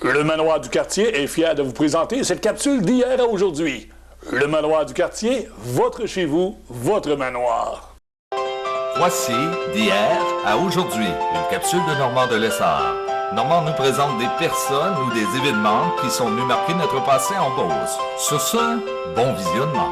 Le Manoir du Quartier est fier de vous présenter cette capsule d'hier à aujourd'hui. Le Manoir du Quartier, votre chez vous, votre manoir. Voici d'hier à aujourd'hui, une capsule de Normand de Lessard. Normand nous présente des personnes ou des événements qui sont venus marquer notre passé en Beauce. Sur ce, bon visionnement.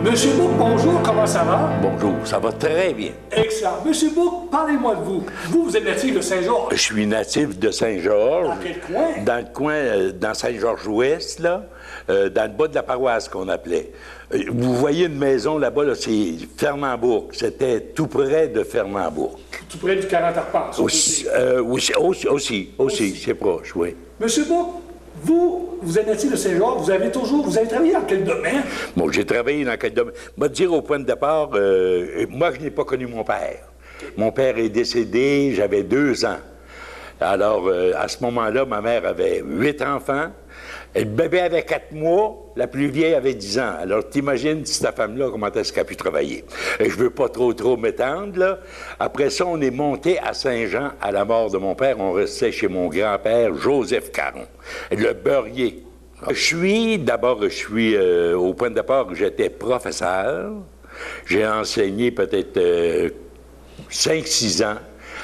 Monsieur Bouc, bonjour, comment ça va? Bonjour, ça va très bien. Excellent. Monsieur Bouc, parlez-moi de vous. Vous êtes natif de Saint-Georges. Je suis natif de Saint-Georges. Dans quel coin? Dans le coin, dans Saint-Georges-Ouest, là, dans le bas de la paroisse qu'on appelait. Vous voyez une maison là-bas, là, c'est Fernand-Bourg. C'était tout près de Fernand-Bourg. Tout près du 40 Arpents. Aussi, c'est proche, oui. Monsieur Bouc, vous êtes natif de Saint-Georges, vous avez travaillé dans quel domaine? Bon, j'ai travaillé dans quel domaine? Je vais te dire au point de départ, moi, je n'ai pas connu mon père. Mon père est décédé, j'avais 2 ans. Alors, à ce moment-là, ma mère avait 8 enfants. Et le bébé avait 4 mois, la plus vieille avait 10 ans. Alors, t'imagines, cette femme-là, comment est-ce qu'elle a pu travailler? Et je veux pas trop m'étendre, là. Après ça, on est monté à Saint-Jean, à la mort de mon père. On restait chez mon grand-père, Joseph Caron, le beurrier. Au point de départ, j'étais professeur. J'ai enseigné peut-être 5-6 ans.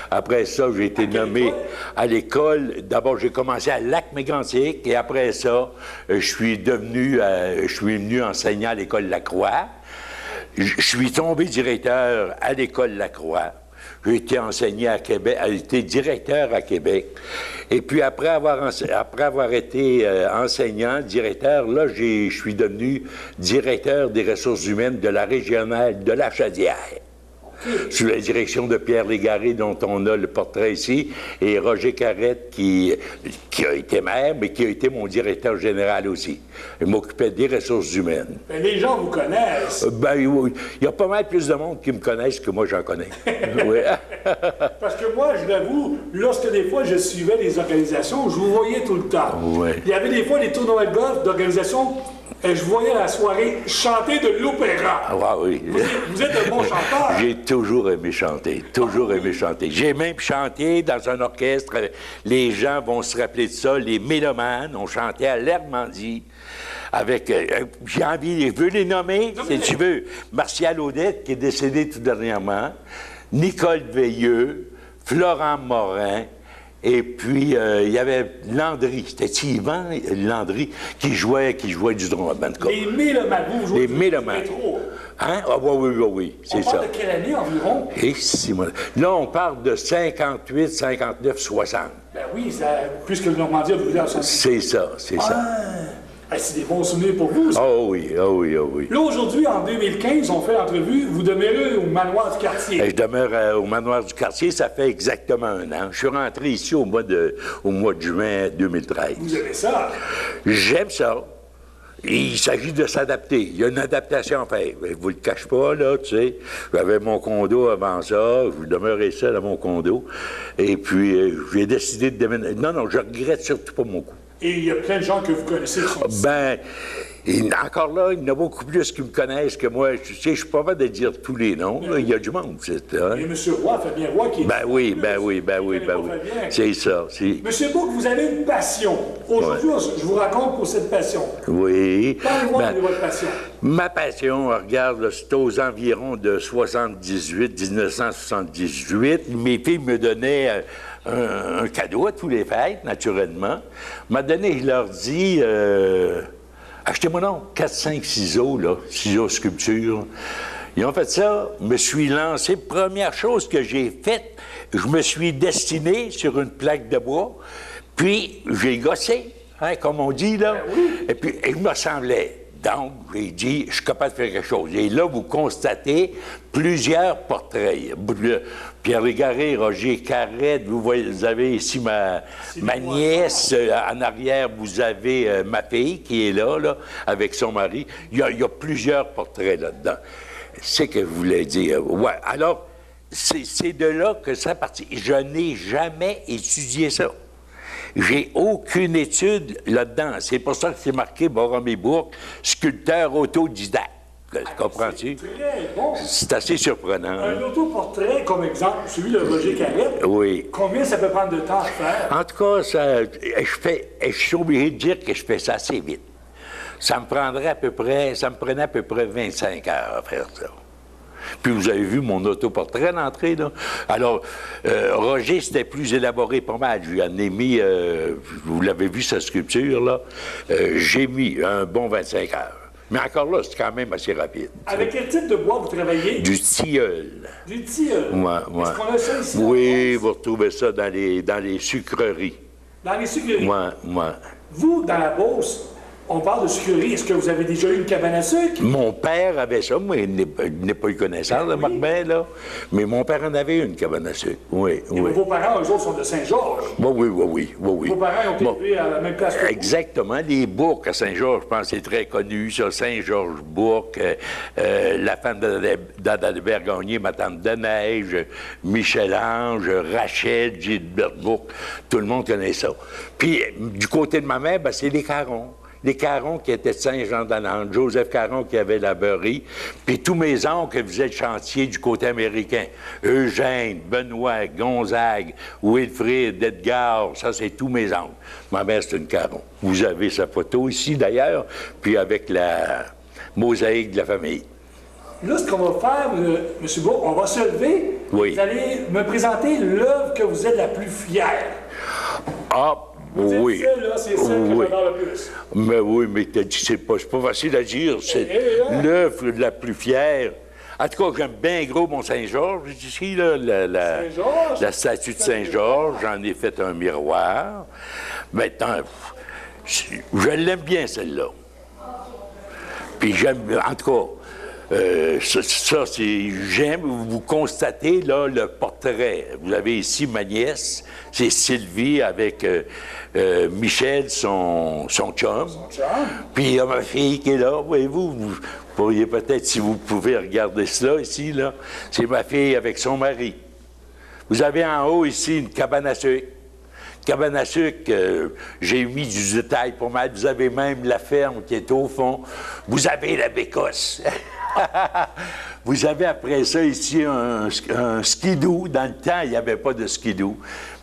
Après ça, j'ai été nommé à l'école. D'abord, j'ai commencé à Lac-Mégantic et après ça, je suis venu enseignant à l'école Lacroix. Je suis tombé directeur à l'école Lacroix. J'ai été enseigné à Québec, j'ai été directeur à Québec. Et puis après avoir été enseignant, directeur, là, je suis devenu directeur des ressources humaines de la régionale de la Chaudière. Sous la direction de Pierre Légaré, dont on a le portrait ici, et Roger Carrette, qui a été maire, mais qui a été mon directeur général aussi. Il m'occupait des ressources humaines. Ben, les gens vous connaissent. Oui. Il y a pas mal plus de monde qui me connaissent que moi, j'en connais. Oui. Parce que moi, je l'avoue, lorsque des fois je suivais les organisations, je vous voyais tout le temps. Oui. Il y avait des fois des tournois de golf d'organisations. Et je voyais à la soirée chanter de l'opéra. Ah oui. Vous êtes un bon chanteur. J'ai toujours aimé chanter, aimé chanter. J'ai même chanté dans un orchestre, les gens vont se rappeler de ça, les mélomanes, on chantait à l'Hermandie avec, je veux les nommer, si tu veux, Martial Audette, qui est décédé tout dernièrement, Nicole Veilleux, Florent Morin, et puis, il y avait Landry, c'était Yvan Landry, qui jouait du trombone. Les mélomanes, vous jouez du rétro. Hein? Ah oui, c'est ça. On parle de quelle année environ? Et si, là, on parle de 58, 59, 60. Ben oui, puisque le Normandie a brûlé en 60. C'est ça. C'est des bons souvenirs pour vous, ça. Oh oui. Là, aujourd'hui, en 2015, on fait l'entrevue. Vous demeurez au Manoir du Quartier. Je demeure au Manoir du Quartier, ça fait exactement 1 an. Je suis rentré ici au mois de juin 2013. Vous aimez ça? J'aime ça. Il s'agit de s'adapter. Il y a une adaptation à faire. Je vous le cache pas, là, tu sais. J'avais mon condo avant ça. Je demeurais seul à mon condo. Et puis, j'ai décidé de déménager. Non, je regrette surtout pas mon coup. Et il y a plein de gens que vous connaissez qui sont ici. Ben, encore là, il y en a beaucoup plus qui me connaissent que moi. Tu sais, je ne suis pas capable de dire tous les noms. Là, il y a du monde, c'est ça. Et M. Roy, Fabien Roy, qui est... Ben oui. C'est ça. Monsieur Bouc, vous avez une passion. Aujourd'hui, je vous raconte pour cette passion. Oui. Parlez-moi de votre passion. Ma passion, regarde, c'est aux environs de 1978. Mes filles me donnaient un cadeau à tous les fêtes, naturellement. À un moment donné, je leur dis... Achetez-moi donc 4, 5 ciseaux, là, ciseaux sculpture. Ils ont fait ça, me suis lancé. Première chose que j'ai faite, je me suis destiné sur une plaque de bois, puis j'ai gossé, hein, comme on dit, là. Ben oui. Et puis, il me semblait. Donc, j'ai dit, je suis capable de faire quelque chose. Et là, vous constatez plusieurs portraits. Pierre Légaré, Roger Carrette, vous avez ici ma nièce. En arrière, vous avez ma fille qui est là, avec son mari. Il y a plusieurs portraits là-dedans. C'est ce que je voulais dire. Ouais. Alors, c'est de là que ça partit. Je n'ai jamais étudié ça. J'ai aucune étude là-dedans. C'est pour ça que c'est marqué Borromée Bourque, sculpteur autodidacte. Comprends-tu? C'est très bon. C'est assez surprenant. Un autoportrait, comme exemple, celui de Roger Carrette. Oui. Combien ça peut prendre de temps à faire? En tout cas, je suis obligé de dire que je fais ça assez vite. Ça me prenait à peu près 25 heures à faire ça. Puis vous avez vu mon autoportrait d'entrée, là. Alors, Roger, c'était plus élaboré pas mal. Je lui en ai mis, vous l'avez vu, sa sculpture, là. J'ai mis un bon 25 heures. Mais encore là, c'est quand même assez rapide. Avec quel type de bois vous travaillez? Du tilleul. Du tilleul. Ouais. Est-ce qu'on a ça ici? Oui, vous retrouvez ça dans les sucreries. Dans les sucreries? Ouais. Vous, dans la Beauce, on parle de sucrerie. Est-ce que vous avez déjà eu une cabane à sucre? Mon père avait ça. Moi, il n'est pas eu connaissance de Marc-Belle, là. Mais mon père en avait une cabane à sucre. Oui. Et vos parents, eux autres, sont de Saint-Georges. Oui. Vos parents ont été à la même place que vous. Exactement. Les Bourques à Saint-Georges, je pense que c'est très connu, ça. Saint-Georges-Bourque, la femme d'Adalbert Gagné, ma tante de Neige, Michel-Ange, Rachel, Gilbert Bourque. Tout le monde connaît ça. Puis, du côté de ma mère, ben, c'est les Carons. Les Caron qui étaient de Saint-Jean-d'Alande, Joseph Caron qui avait la beurrerie, puis tous mes oncles qui faisaient le chantier du côté américain. Eugène, Benoît, Gonzague, Wilfrid, Edgar, ça c'est tous mes oncles. Ma mère c'est une Caron. Vous avez sa photo ici d'ailleurs, puis avec la mosaïque de la famille. Là, ce qu'on va faire, M. Bourque, on va se lever. Oui. Vous allez me présenter l'œuvre que vous êtes la plus fière. Ah, oui. Celle-là, c'est celle que j'adore le plus. Mais oui, mais c'est pas facile à dire. C'est l'œuvre la plus fière. En tout cas, j'aime bien gros mon Saint-Georges. Ici, là, la statue de Saint-Georges. J'en ai fait un miroir. Maintenant, je l'aime bien, celle-là. Puis j'aime, en tout cas, j'aime, vous constatez là le portrait. Vous avez ici ma nièce, c'est Sylvie avec Michel, son chum. Puis il y a ma fille qui est là, voyez-vous, vous pourriez peut-être, si vous pouvez regarder cela ici, là, c'est ma fille avec son mari. Vous avez en haut ici une cabane à sucre. Cabane à sucre, j'ai mis du détail pour mal. Vous avez même la ferme qui est au fond. Vous avez la bécosse. Vous avez après ça ici un skidoo. Dans le temps, il n'y avait pas de skidoo.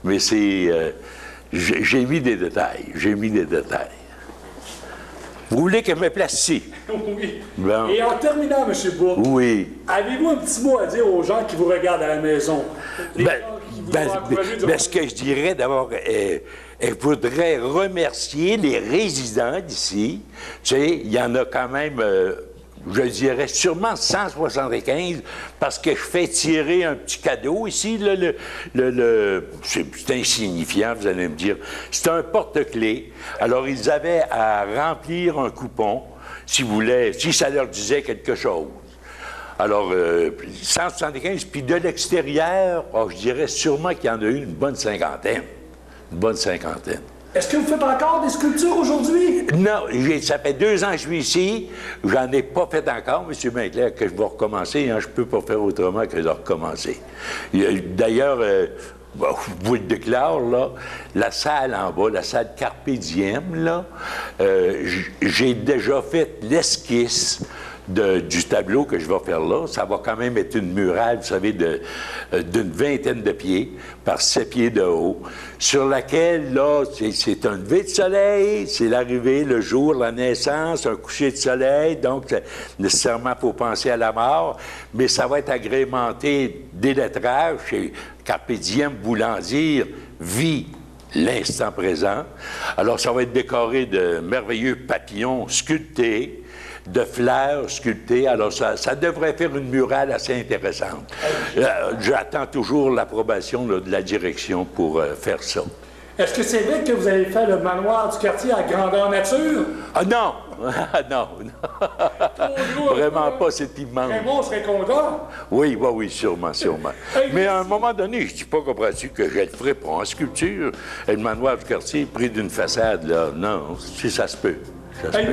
Mais c'est... j'ai mis des détails. Vous voulez qu'elle me place ici? Oui. Bon. Et en terminant, M. Bourque, Oui. avez-vous un petit mot à dire aux gens qui vous regardent à la maison? Les gens qui vous ont encouragé durant- Ce que je dirais d'abord, elle voudrait remercier les résidents d'ici. Tu sais, il y en a quand même, je dirais sûrement 175, parce que je fais tirer un petit cadeau ici. Là, c'est insignifiant, vous allez me dire. C'est un porte-clés. Alors, ils avaient à remplir un coupon, si ça leur disait quelque chose. Alors, 175, puis de l'extérieur, je dirais sûrement qu'il y en a eu une bonne cinquantaine. Est-ce que vous faites encore des sculptures aujourd'hui? Non, ça fait 2 ans que je suis ici. J'en ai pas fait encore, M. Maintler, que je vais recommencer. Hein, je peux pas faire autrement que de recommencer. D'ailleurs, je vous le déclare, là, la salle en bas, la salle Carpe Diem, là, j'ai déjà fait l'esquisse du tableau que je vais faire là. Ça va quand même être une muraille, vous savez, d'une 20aine de pieds par 7 pieds de haut, sur laquelle, là, c'est un lever de soleil, c'est l'arrivée, le jour, la naissance, un coucher de soleil, donc nécessairement, il faut penser à la mort, mais ça va être agrémenté des lettrages chez Carpe Diem voulant dire vie l'instant présent. Alors, ça va être décoré de merveilleux papillons sculptés, de fleurs sculptées. Alors, ça devrait faire une murale assez intéressante. J'attends toujours l'approbation là, de la direction pour faire ça. Est-ce que c'est vrai que vous allez faire le manoir du quartier à grandeur nature? Ah non! Ah non! Vraiment pas, c'est immense. Raymond serait content. Oui, sûrement. Mais à un moment donné, je dis pas, comprends-tu, que je le ferai pas en sculpture. Et le manoir du quartier pris d'une façade, là. Non, si ça se peut.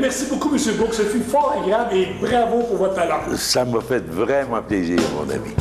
Merci beaucoup, M. Bourque. Ce fut fort agréable et bravo pour votre talent. Ça m'a fait vraiment plaisir, mon ami.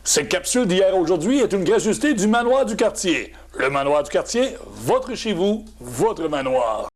Cette capsule d'hier à aujourd'hui est une gracieuseté du Manoir du Quartier. Le Manoir du Quartier, votre chez vous, votre manoir.